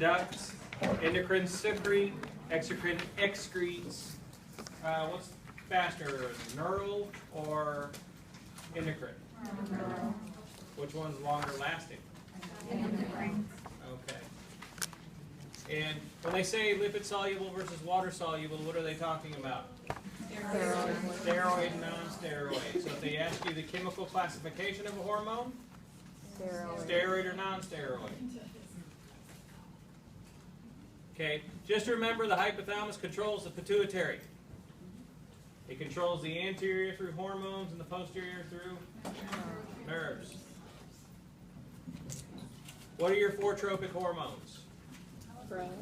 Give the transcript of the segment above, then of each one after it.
ducts, endocrine secrete, exocrine excretes. What's faster, neural or endocrine? Neural. Which one's longer lasting? Endocrine. Okay. And when they say lipid soluble versus water soluble, what are they talking about? Steroid. Steroid and non-steroid. So if they ask you the chemical classification of a hormone, Steroid. steroid or non-steroid. Okay, just remember the hypothalamus controls the pituitary. It controls the anterior through hormones and the posterior through nerves. What are your four tropic hormones? FSH,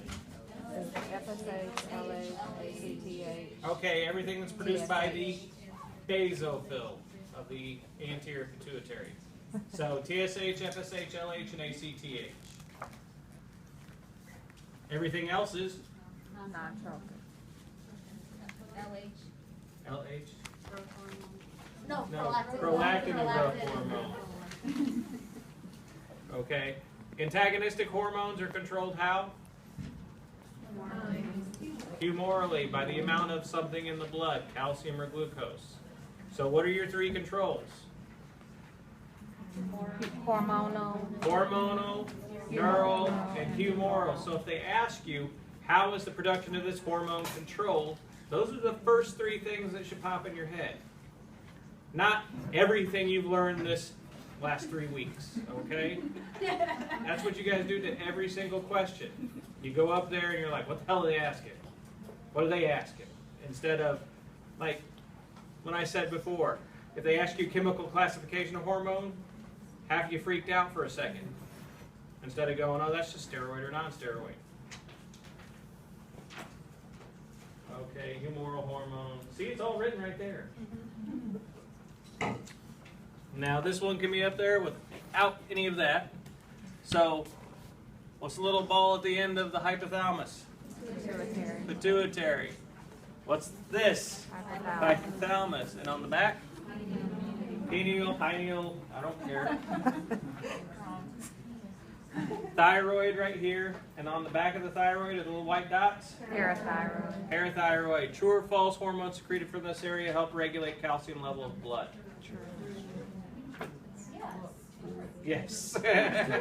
LH, ACTH. Okay, everything that's produced by the basophil of the anterior pituitary. So TSH, FSH, LH, and ACTH. Everything else is Non-tropic. LH. No, No, prolactin. prolactin and growth hormone. Okay. Antagonistic hormones are controlled how? Humorally, by the amount of something in the blood, calcium or glucose. So what are your three controls? Hormonal. Hormonal, neural, and humoral. So if they ask you, how is the production of this hormone controlled, those are the first three things that should pop in your head. Not everything you've learned this last 3 weeks, okay? That's what you guys do to every single question. You go up there and you're like, what the hell are they asking? What are they asking? Instead of, like, when I said before, if they ask you chemical classification of hormone, half you freaked out for a second. Instead of going, oh, that's just steroid or non-steroid. Okay, humoral hormone. See, it's all written right there. Now, this one can be up there without any of that. So, what's the little ball at the end of the hypothalamus? Pituitary. Pituitary. What's this? Hypothalamus. And on the back? Pineal, pineal, I don't care. Thyroid right here. And on the back of the thyroid are the little white dots? Parathyroid. Parathyroid. True or false, hormones secreted from this area help regulate calcium level of blood? Yes.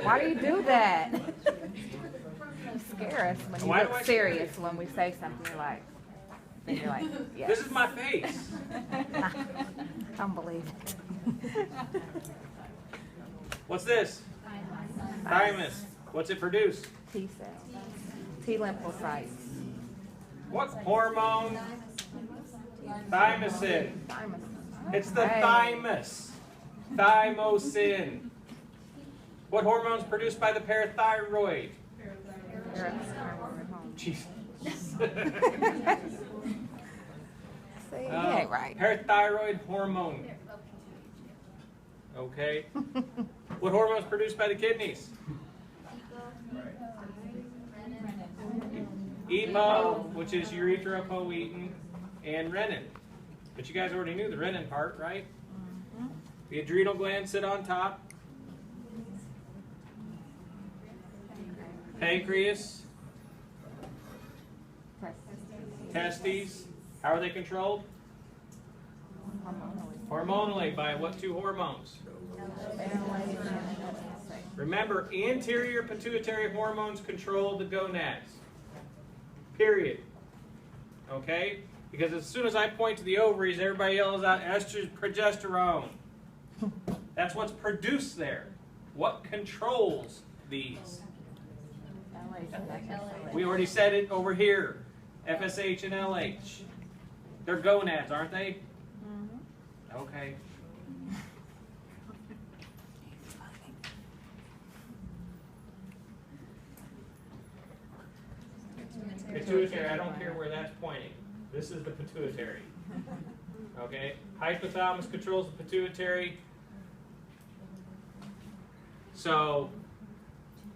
Why do you do that? You scare us when you Why do I look scare serious when we say something. You're like, yes. This is my face. Don't believe it. What's this? Thymus. What's it produce? T cells. T lymphocytes. What hormone? Thymosin. Thymus. It's the Hey. thymus. Thymosin. What hormone is produced by the parathyroid? Parathyroid. Jeez. See, you ain't right. Parathyroid hormone. Okay. What hormone is produced by the kidneys? EPO, which is erythropoietin, and renin. But you guys already knew the renin part, right? The adrenal glands sit on top. Pancreas, testes. How are they controlled? Hormonally, by what two hormones? Remember, anterior pituitary hormones control the gonads. Period. Okay? Because as soon as I point to the ovaries, everybody yells out estrogen, progesterone. That's what's produced there. What controls these? We already said it over here. FSH and LH. They're gonads, aren't they? Okay. Pituitary, I don't care where that's pointing. This is the pituitary. Okay? Hypothalamus controls the pituitary. So,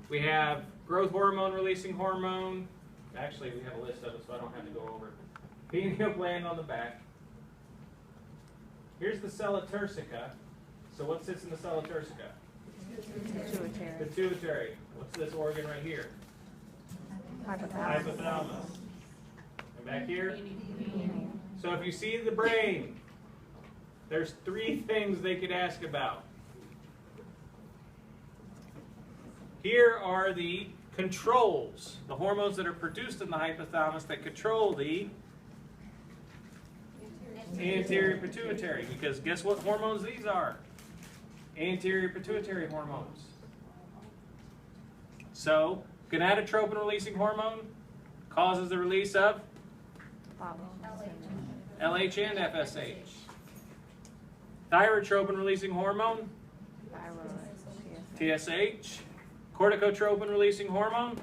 we have growth hormone releasing hormone. Actually, we have a list of it, so I don't have to go over it. Pineal gland on the back. Here's the sella turcica. So what sits in the sella turcica? Pituitary. Pituitary. What's this organ right here? Hypothalamus. And back here? So if you see the brain, there's 3 things they could ask about. Here are the controls, the hormones that are produced in the hypothalamus that control the anterior pituitary. Because guess what hormones these are? Anterior pituitary hormones. So, gonadotropin releasing hormone causes the release of LH and FSH. Thyrotropin releasing hormone, TSH. Corticotropin releasing hormone,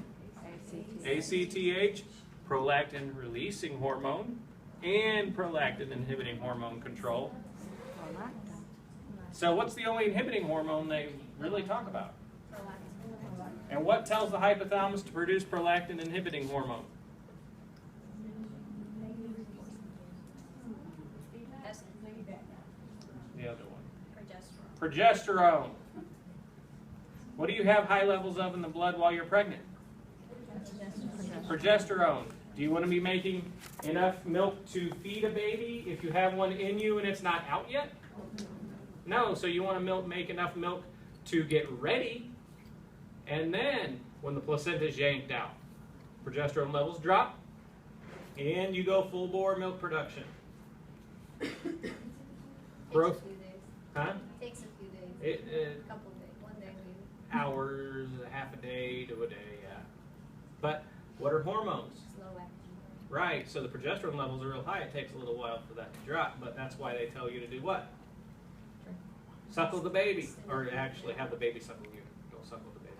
ACTH. Prolactin releasing hormone and prolactin inhibiting hormone control. So what's the only inhibiting hormone they really talk about? And what tells the hypothalamus to produce prolactin inhibiting hormone? The other one. Progesterone. What do you have high levels of in the blood while you're pregnant? Progesterone. Do you want to be making enough milk to feed a baby if you have one in you and it's not out yet? No, so you want to make enough milk to get ready, and then when the placenta is yanked out, progesterone levels drop, and you go full bore milk production. Growth. Huh? It takes a few days. A couple of days. 1 day maybe. Hours, half a day to a day, yeah. But what are hormones? Slow acting. Right, so the progesterone levels are real high. It takes a little while for that to drop, but that's why they tell you to do what? Suckle the baby, or actually have the baby suckle you. Don't suckle the baby.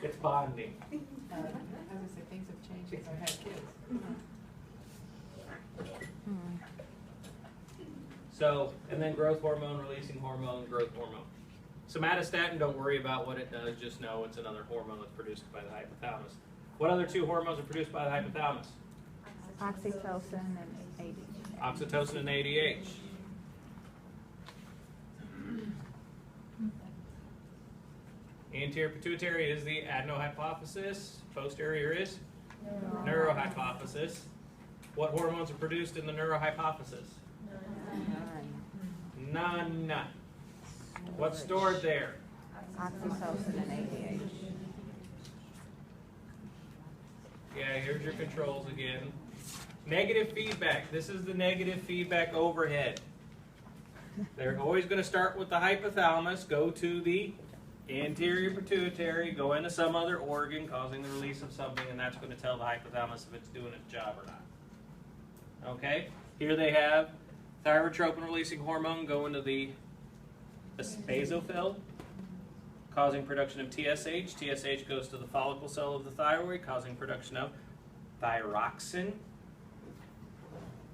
It's bonding. I was going to say, things have changed since I had kids. So, and then growth hormone, releasing hormone, growth hormone. Somatostatin, don't worry about what it does, just know it's another hormone that's produced by the hypothalamus. What other 2 hormones are produced by the hypothalamus? Oxytocin and ADH. Oxytocin and ADH. Anterior pituitary is the adenohypophysis. Posterior is neurohypophysis. What hormones are produced in the neurohypophysis? None. What's stored there? Oxytocin and ADH. Yeah, here's your controls again. Negative feedback. This is the negative feedback overhead. They're always going to start with the hypothalamus, go to the anterior pituitary, go into some other organ causing the release of something, and that's going to tell the hypothalamus if it's doing its job or not. Okay? Here they have thyrotropin releasing hormone go into the basophil, causing production of TSH. TSH goes to the follicle cell of the thyroid, causing production of thyroxine.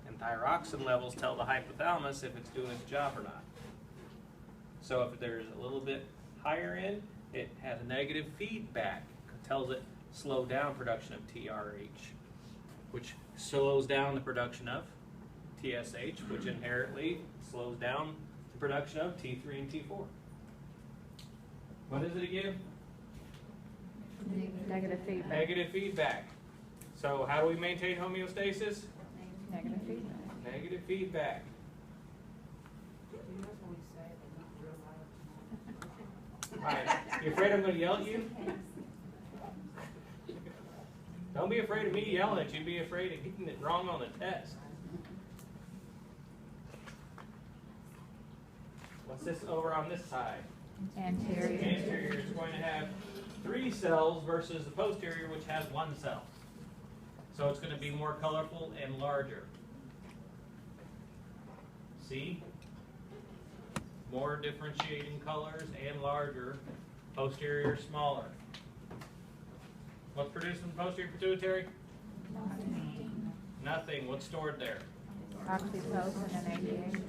And thyroxine levels tell the hypothalamus if it's doing its job or not. So if there's a little bit higher in, it has a negative feedback. It tells it slow down production of TRH, which slows down the production of TSH, which inherently slows down the production of T3 and T4. What is it again? Negative feedback. Negative feedback. So how do we maintain homeostasis? Negative feedback. Negative feedback. Alright, you afraid I'm going to yell at you? Don't be afraid of me yelling at you, be afraid of getting it wrong on the test. What's this over on this side? Anterior. The anterior is going to have 3 cells versus the posterior, which has 1 cell. So it's going to be more colorful and larger. See? More differentiating colors and larger. Posterior smaller. What's produced in the posterior pituitary? Nothing. What's stored there? Oxytocin and ADH.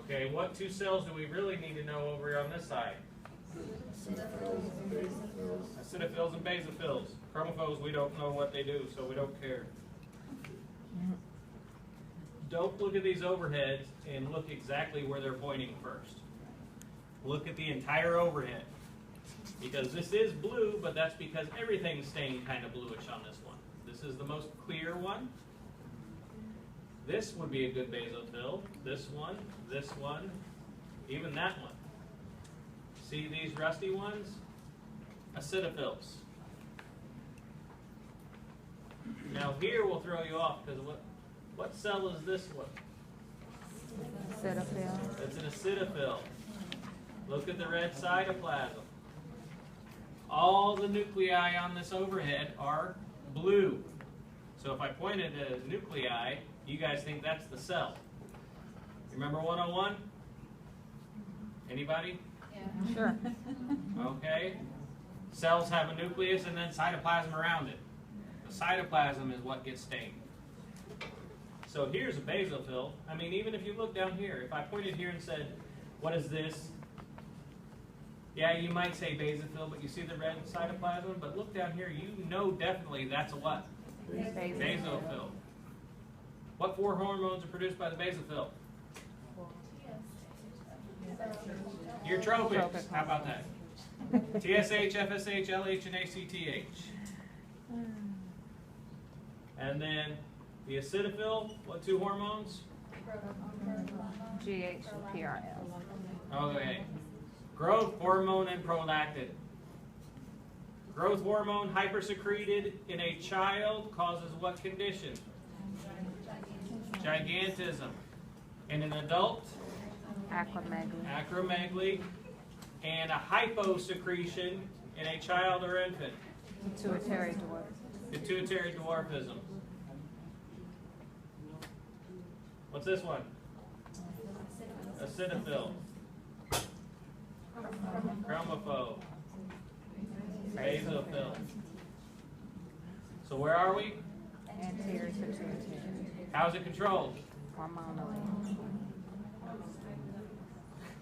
Okay, what 2 cells do we really need to know over here on this side? Acidophils and basophils. Chromophils, we don't know what they do, so we don't care. don't look at these overheads and look exactly where they're pointing first. Look at the entire overhead. Because this is blue, but that's because everything's stained kind of bluish on this one. This is the most clear one. This would be a good basophil. This one, even that one. See these rusty ones? Acidophils. Now here we'll throw you off because what cell is this one? Acidophil. It's an acidophil. Look at the red cytoplasm. All the nuclei on this overhead are blue. So if I pointed at a nuclei, you guys think that's the cell. Remember 101? Anybody? Yeah. Sure. Okay. Cells have a nucleus and then cytoplasm around it. The cytoplasm is what gets stained. So here's a basophil. I mean, even if you look down here, if I pointed here and said, what is this? Yeah, you might say basophil, but you see the red cytoplasm? But look down here, you know definitely that's a what? Basophil. What 4 hormones are produced by the basophil? Your tropics. How about that? TSH, FSH, LH, and ACTH. And then the acidophil, what 2 hormones? GH and PRL. Okay. Growth hormone and prolactin. Growth hormone hypersecreted in a child causes what condition? Gigantism. In an adult? Acromegaly. And a hyposecretion in a child or infant? Pituitary dwarf. Pituitary dwarfism. What's this one? Acidophil. Chromophobe. Basophil. So where are we? Anterior pituitary. How is it controlled? Hormonally.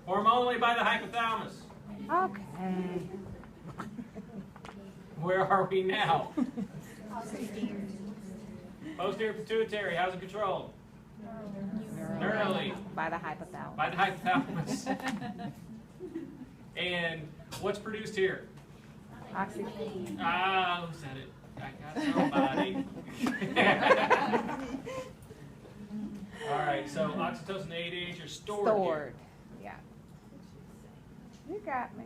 Hormonally by the hypothalamus. Okay. Where are we now? Posterior pituitary. How's it controlled? Neurally. By the hypothalamus. By the hypothalamus. And what's produced here? Oxytocin. Ah, who said it? I got somebody. All right, so oxytocin and ADH are stored here. Stored. Yeah. You got me.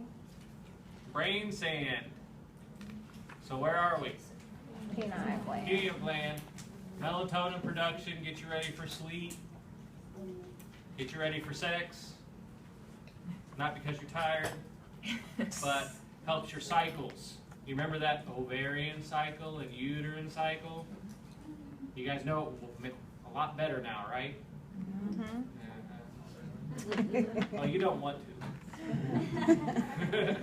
Brain sand. So where are we? Penile gland. Pineal gland. Melatonin production, get you ready for sleep. Get you ready for sex. Not because you're tired, but helps your cycles. You remember that ovarian cycle and uterine cycle? You guys know it a lot better now, right? Mm-hmm. Well, you don't want to.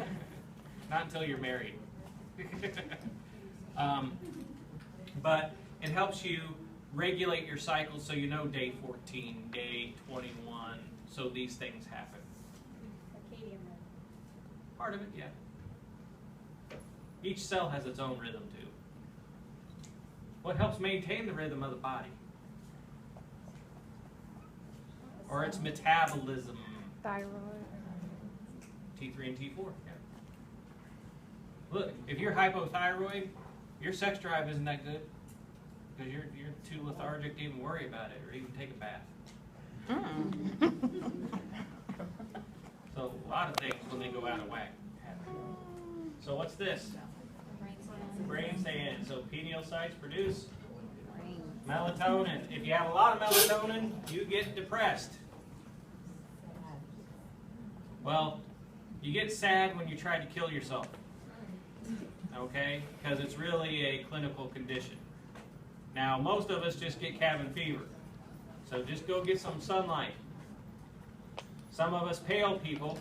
Not until you're married. But it helps you regulate your cycle so you know day 14, day 21, so these things happen. Part of it, yeah. Each cell has its own rhythm too. What helps maintain the rhythm of the body? Or its metabolism? Thyroid. T3 and T4, yeah. Look, if you're hypothyroid, your sex drive isn't that good because you're too lethargic to even worry about it or even take a bath. So a lot of things when they go out of whack happen. So what's this? Brain sand. So pineal sites produce melatonin. If you have a lot of melatonin, you get depressed. Well, you get sad when you try to kill yourself. Okay? Because it's really a clinical condition. Now, most of us just get cabin fever. So just go get some sunlight. Some of us pale people